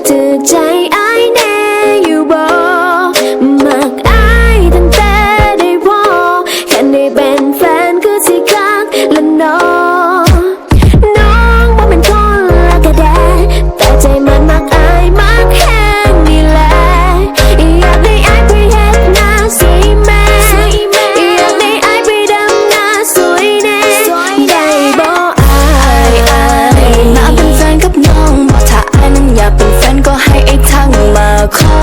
ถือใจไอ้แน่อยู่บ่มักไอ้ตั้งแต่ได้พอแค่ได้เป็นแฟนคือสิคักและน้องบ่เป็นคนละกะแดแต่ใจมันมักไอ้มักแห้งนี่แหละอยากได้ไอ้ไปเฮ็ดหน้าสีแม่อยากได้ไอ้ไปดำหน้าสวยแน่ได้บ่ไอ้มาเป็นแฟนกับน้องบอกถ้าไอ้นั้นอยากเป็นแฟนก็ให้ไอ้ทั้งมาขอ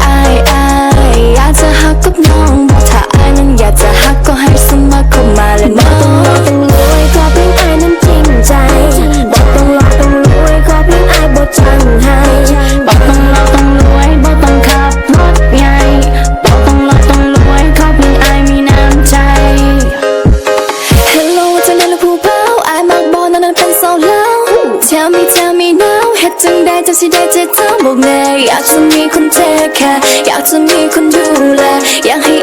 ไอ้อยากจะฮักกับน้องบอกถ้าไอ้นั้นอยากจะฮักก็ให้สมัครเข้ามาและน้องต้องรวยขอเพียงไอ้นั้นจริงใจบอกต้องรอต้องรวยขอเพียงไอ้บ่จังให้บอกต้องรอต้องรวยบ่ต้องขับรถใหญ่บอกต้องรอต้องรวยขอเพียงไอ้มีน้ำใจ Hello จะนั่นละผู้เบาไอ้มักบ่นั่นเป็นสาวเล่า Tell me now เฮ็ดจังได้จังสิได้ใจเธอบอกแน่อยากจะมีคนเทคแคร์อยากจะมีคนดูแลอยากให้